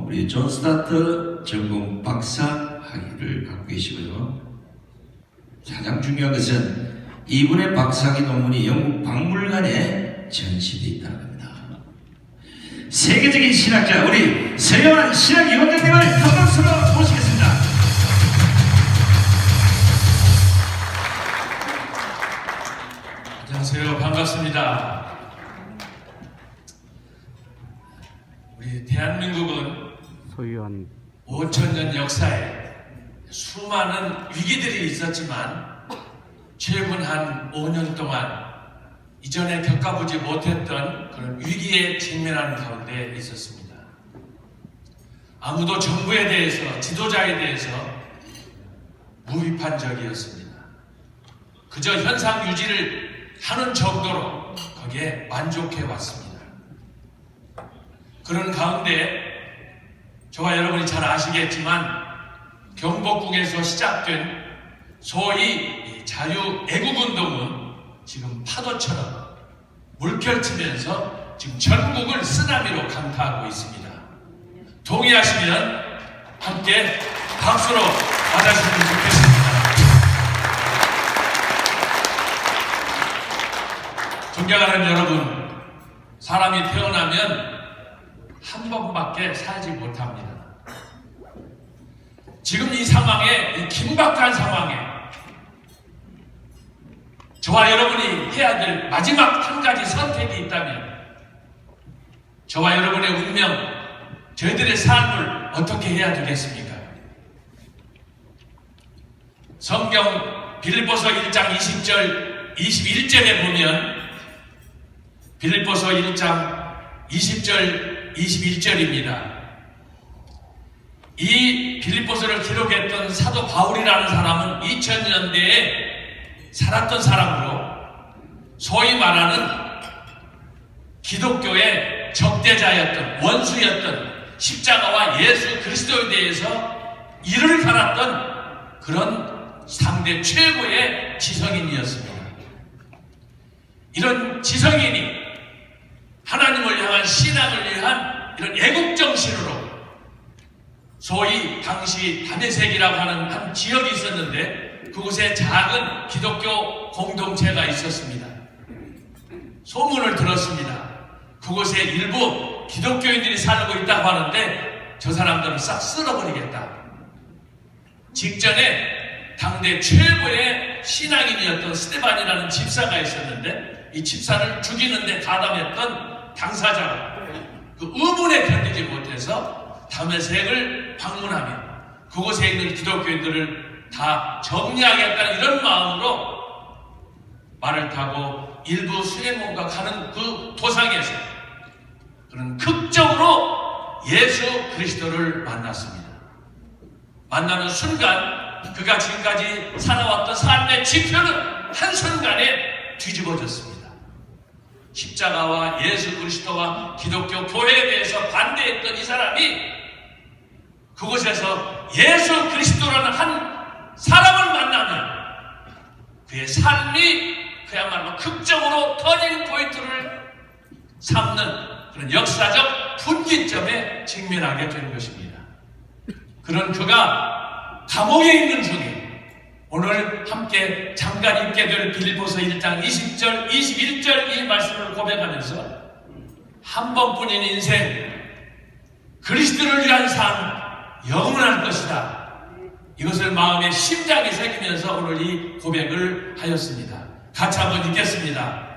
우리 존 스타트 전공 박사 학위를 갖고 계시고요. 가장 중요한 것은 이분의 박사학위 논문이 영국 박물관에 전시되어 있다는 겁니다. 세계적인 신학자 우리 서영환 신학위원장님을 한 박수로 모시겠습니다. 안녕하세요. 반갑습니다. 우리 대한민국은 소유한 5천년 역사에 수많은 위기들이 있었지만 최근 한 5년 동안 이전에 겪어보지 못했던 그런 위기에 직면하는 가운데 있었습니다. 아무도 정부에 대해서, 지도자에 대해서 무비판적이었습니다. 그저 현상 유지를 하는 정도로 거기에 만족해 왔습니다. 그런 가운데 저와 여러분이 잘 아시겠지만 경복궁에서 시작된 소위 자유 애국운동은 지금 파도처럼 물결치면서 지금 전국을 쓰나미로 강타하고 있습니다. 동의하시면 함께 박수로 맞아주시면 좋겠습니다. 존경하는 여러분, 사람이 태어나면 한 번밖에 살지 못합니다. 지금 이 상황에, 이 긴박한 상황에 저와 여러분이 해야 될 마지막 한 가지 선택이 있다면 저와 여러분의 운명, 저희들의 삶을 어떻게 해야 되겠습니까? 성경 빌립보서 1장 20절, 21절에 보면 빌립보서 1장 20절, 21절입니다. 이 빌립보서를 기록했던 사도 바울이라는 사람은 2000년대에 살았던 사람으로 소위 말하는 기독교의 적대자였던, 원수였던, 십자가와 예수 그리스도에 대해서 이를 갈았던 그런 상대 최고의 지성인이었습니다. 이런 지성인이 하나님을 향한 신앙을 위한 이런 애국정신으로 소위 당시 다메섹이라고 하는 한 지역이 있었는데 그곳에 작은 기독교 공동체가 있었습니다. 소문을 들었습니다. 그곳에 일부 기독교인들이 살고 있다고 하는데 저 사람들을 싹 쓸어버리겠다. 직전에 당대 최고의 신앙인이었던 스테반이라는 집사가 있었는데 이 집사를 죽이는데 가담했던 당사자가 그 의문에 견디지 못해서 다메섹을 방문하며 그곳에 있는 기독교인들을 다 정리하겠다는 이런 마음으로 말을 타고 일부 수행원과 가는 그 도상에서 그는 극적으로 예수 그리스도를 만났습니다. 만나는 순간 그가 지금까지 살아왔던 삶의 지표는 한순간에 뒤집어졌습니다. 십자가와 예수 그리스도와 기독교 교회에 대해서 반대했던 이 사람이 그곳에서 예수 그리스도라는 한 사람을 만나면 그의 삶이 그야말로 극적으로 터닝 포인트를 삼는 그런 역사적 분기점에 직면하게 되는 것입니다. 그런 그가 감옥에 있는 중에 오늘 함께 잠깐 읽게 될 빌립보서 1장 20절, 21절 이 말씀을 고백하면서 한 번뿐인 인생, 그리스도를 위한 삶, 영원할 것이다. 이것을 마음에 심장에 새기면서 오늘 이 고백을 하였습니다. 같이 한번 읽겠습니다.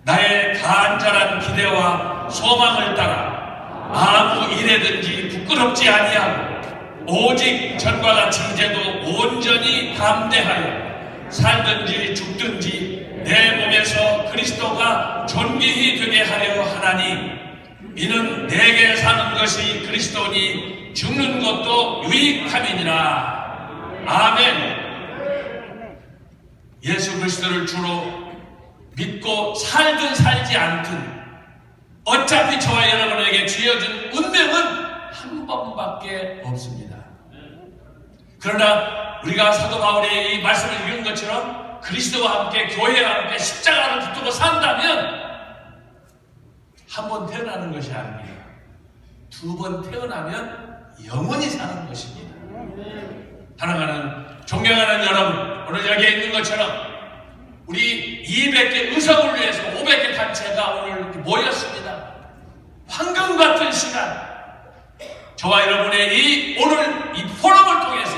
나의 간절한 기대와 소망을 따라 아무 일에든지 부끄럽지 아니하고 오직 전과 같이 이제도 온전히 담대하여 살든지 죽든지 내 몸에서 그리스도가 존귀히 되게 하려 하나니 이는 내게 사는 것이 그리스도니 죽는 것도 유익함이니라. 아멘. 예수 그리스도를 주로 믿고 살든 살지 않든 어차피 저와 여러분에게 주어진 운명은 한 번밖에 없습니다. 그러나 우리가 사도 바울의 이 말씀을 읽은 것처럼 그리스도와 함께 교회와 함께 십자가를 붙들고 산다면 한 번 태어나는 것이 아닙니다. 두 번 태어나면 영원히 사는 것입니다. 사랑하는 존경하는 여러분, 오늘 여기에 있는 것처럼 우리 200개 의석을 위해서 500개 단체가 오늘 이렇게 모였습니다. 황금 같은 시간, 저와 여러분의 오늘 이 포럼을 통해서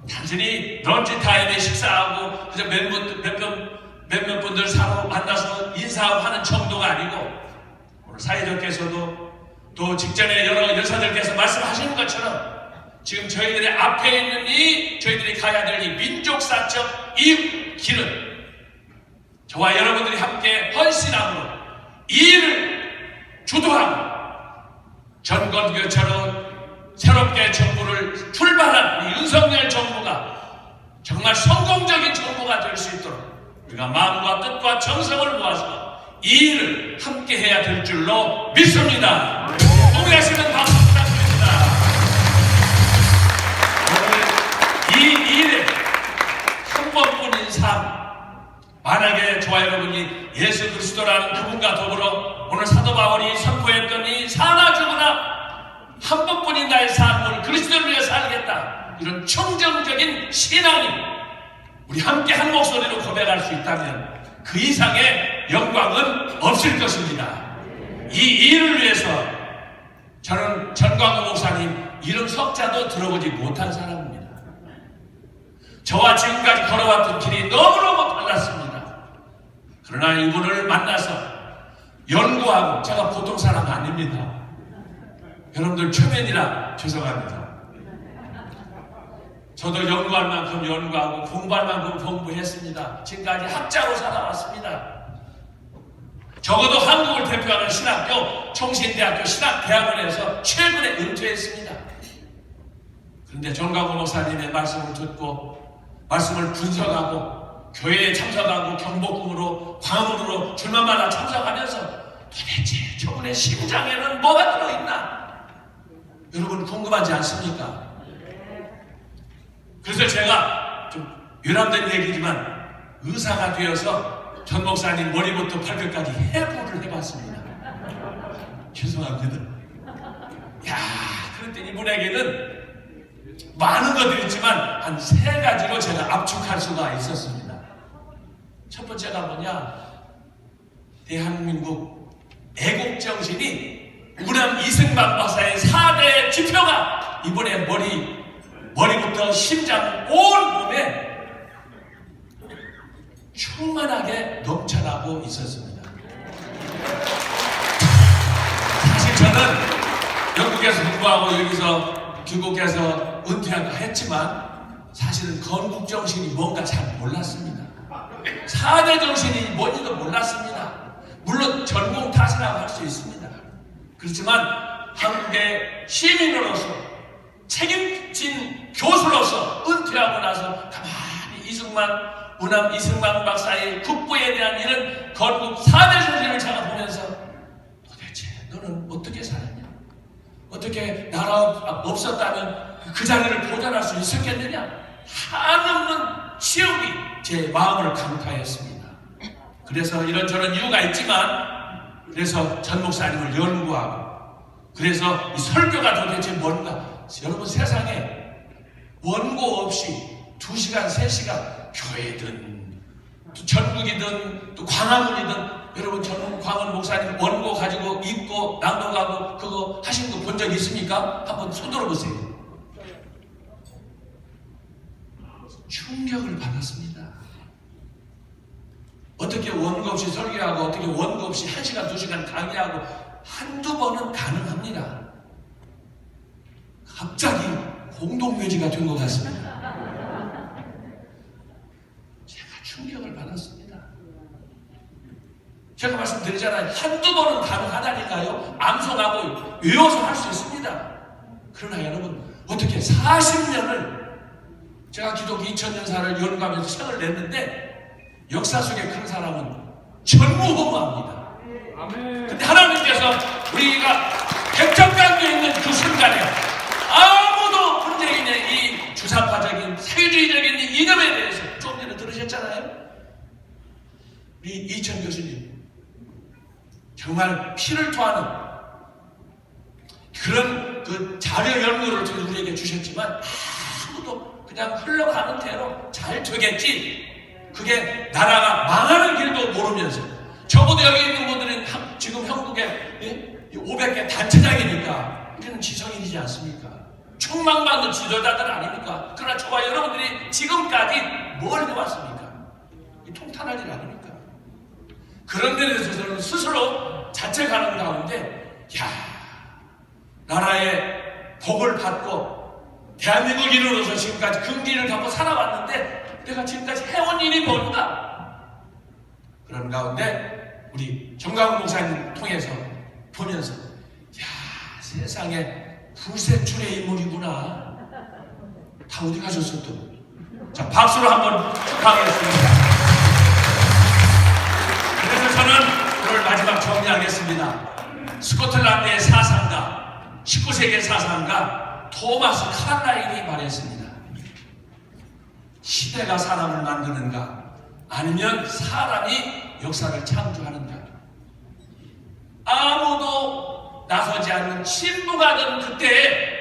단순히 런치 타임에 식사하고 그저 몇몇 분들 사로 만나서 인사하고 하는 정도가 아니고, 오늘 사회자께서도 또 직전에 여러 여사들께서 말씀하시는 것처럼 지금 저희들의 앞에 있는 저희들이 가야 될 이 민족사적 이 길은 저와 여러분들이 함께 헌신함으로 이 일을 주도하고 전권교처럼 새롭게 정부를 출발한 우리 윤석열 정부가 정말 성공적인 정부가 될 수 있도록 우리가 마음과 뜻과 정성을 모아서 이 일을 함께 해야 될 줄로 믿습니다. 동의하시는 박수 부탁드립니다. 오늘 이 일에 한 번뿐인 삶, 만약에 저와 여러분이 예수 그리스도라는 그분과 더불어 오늘 사도 바울이 선포했던 이 사나 죽으나 한 번뿐인 나의 삶을 그리스도를 위해 살겠다, 이런 청정적인 신앙이 우리 함께 한 목소리로 고백할 수 있다면 그 이상의 영광은 없을 것입니다. 이 일을 위해서 저는 전광호 목사님 이름 석자도 들어보지 못한 사람입니다. 저와 지금까지 걸어왔던 길이 너무너무 달랐습니다. 그러나 이분을 만나서 연구하고, 제가 보통 사람 아닙니다. 여러분들 초면이라 죄송합니다. 저도 연구할 만큼 연구하고 공부할 만큼 공부했습니다. 지금까지 학자로 살아왔습니다. 적어도 한국을 대표하는 신학교 총신대학교 신학대학원에서 최근에 은퇴했습니다. 그런데 전광호 목사님의 말씀을 듣고 말씀을 분석하고 교회에 참석하고 경복궁으로 광화문으로 줄마마다 참석하면서 도대체 저분의 심장에는 뭐가 들어있나? 여러분 궁금하지 않습니까? 그래서 제가 좀 유람된 얘기지만 의사가 되어서 전 목사님 머리부터 발끝까지 해부를 해봤습니다. 죄송합니다. 야, 그랬더니 이분에게는 많은 것들이 있지만 한 3가지로 제가 압축할 수가 있었습니다. 첫 번째가 뭐냐? 대한민국 애국정신이 우남 이승만 박사의 4대 지표가 이번에 머리부터 심장 온 몸에 충만하게 넘쳐나고 있었습니다. 사실 저는 영국에서 공부하고 여기서 귀국해서 은퇴할까 했지만 사실은 건국정신이 뭔가 잘 몰랐습니다. 4대 정신이 뭔지도 몰랐습니다. 물론 전공 탓이라고 할 수 있습니다. 그렇지만 한국의 시민으로서 책임진 교수로서 은퇴하고 나서 가만히 우남 이승만 박사의 국부에 대한 이런 건국 4대 정신을 제가 보면서 도대체 너는 어떻게 살았냐? 어떻게 나라 없었다면 그 자리를 보존할 수 있었겠느냐? 한없는 치욕이 제 마음을 강타했습니다. 그래서 이런저런 이유가 있지만 그래서 전 목사님을 연구하고, 그래서 이 설교가 도대체 뭔가, 여러분 세상에 원고 없이 2시간, 3시간 교회든 또 전국이든 또 광화문이든, 여러분 전 광화문 목사님 원고 가지고 읽고 낭독하고 그거 하신 거 본 적 있습니까? 한번 손들어 보세요. 충격을 받았습니다. 어떻게 원고 없이 설교하고, 어떻게 원고 없이 1시간, 2시간 강의하고 한두 번은 가능합니다. 갑자기 공동묘지가 된 것 같습니다. 제가 충격을 받았습니다. 제가 말씀드리잖아요. 한두 번은 가능하다니까요. 암송하고 외워서 할 수 있습니다. 그러나 여러분, 어떻게 40년을 제가 기독교 2000년사를 연구하면서 책을 냈는데 역사 속에 그런 사람은 전무후무합니다. 근데 하나님께서 우리가 백정강에 있는 그 순간에 아무도 문재인의 이 주사파적인 사회주의적인 이념에 대해서 좀 전에 들으셨잖아요. 우리 이천 교수님 정말 피를 토하는 그런 그 자료 연구를 우리에게 주셨지만 아무도 그냥 흘러가는 대로 잘 되겠지. 그게 나라가 망하는 길도 모르면서 적어도 여기 있는 분들은 지금 형국에 500개 단체장이니까 우리는 지성인이지 않습니까? 총망받는 지도자들 아닙니까? 그러나 저와 여러분들이 지금까지 뭘 해왔습니까? 통탄할 일 아닙니까? 그런 데 대해서 저는 스스로 자책하는 가운데 나라의 복을 받고 대한민국인으로서 지금까지 긍지를 갖고 살아왔는데 내가 지금까지 해온 일이 뭔가? 그런 가운데 우리 정강훈 목사님 통해서 보면서 세상에 불세출의 인물이구나. 다 어디 가셨어 또? 자, 박수로 한번 축하하겠습니다. 그래서 저는 오늘 마지막 정리하겠습니다. 스코틀랜드의 사상가, 19세기의 사상가 토마스 칼라일이 말했습니다. 시대가 사람을 만드는가? 아니면 사람이 역사를 창조하는가? 아무도 나서지 않는 신부가 된 그때에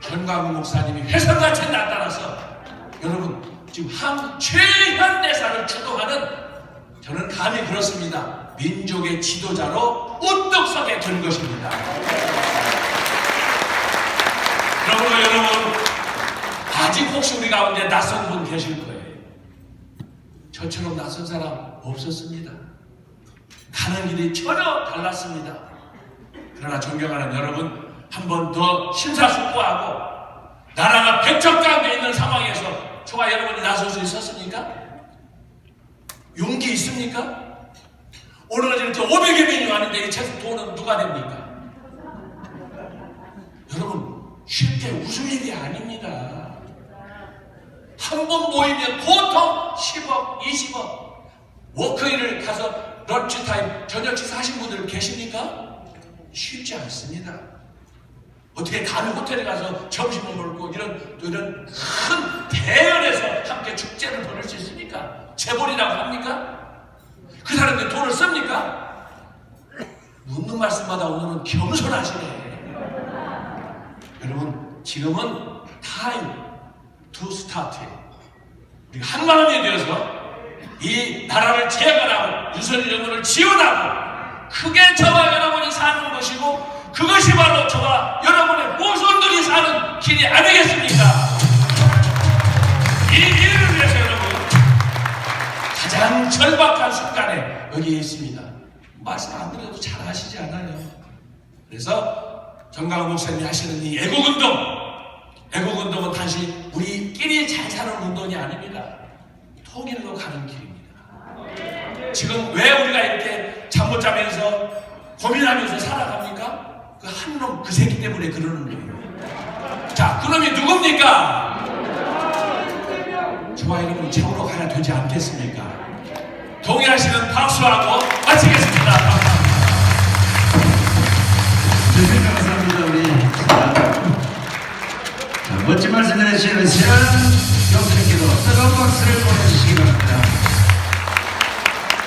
전광훈 목사님이 훼손같이 나타나서 여러분 지금 한국 최현대사를 주도하는 저는 감히 그렇습니다. 민족의 지도자로 우뚝 서게 된 것입니다. 그러므로 여러분 아직 혹시 우리 가운데 낯선 분 계실 거예요. 저처럼 낯선 사람 없었습니다. 가는 길이 전혀 달랐습니다. 그러나 존경하는 여러분 한 번 더 심사숙고하고 나라가 백척강에 있는 상황에서 저와 여러분이 나설 수 있었습니까? 용기 있습니까? 오늘 이렇게 500여 명이 왔는데 이 최소 돈은 누가 됩니까? 여러분 쉽게 웃을 일이 아닙니다. 한 번 모이면 보통 10억, 20억 워크인을 가서 런치타임 저녁 식사하신 분들 계십니까? 쉽지 않습니다. 어떻게 다른 호텔에 가서 점심을 먹고 이런 큰 대연에서 함께 축제를 보낼 수 있습니까? 재벌이라고 합니까? 그 사람들이 돈을 씁니까? 묻는 말씀마다 오늘은 겸손하시네. 여러분 지금은 time to start. 우리가 한마음이 되어서 이 나라를 재건하고 유선일 연구를 지원하고 크게 저와 여러분이 사는 것이고 그것이 바로 저와 여러분의 후손들이 사는 길이 아니겠습니까? 이 길을 위해서 여러분 가장 절박한 순간에 여기에 있습니다. 말씀 안 드려도 잘 아시지 않아요? 그래서 정강훈 목사님이 하시는 이 애국운동은 단지 우리끼리 잘 사는 운동이 아닙니다. 통일로 가는 길입니다. 지금 왜 우리가 이렇게 잠 못 자면서 고민하면서 살아갑니까? 그 한 놈, 그 새끼 때문에 그러는 거예요. 자, 그놈이 누굽니까? 저와 여러분 잡으러 가야 되지 않겠습니까? 동의하시는 박수하고 마치겠습니다. 감사합니다. 우리 멋진 말씀 해주시는 세안 경찰께도 뜨거운 박수를 보내주시기 바랍니다.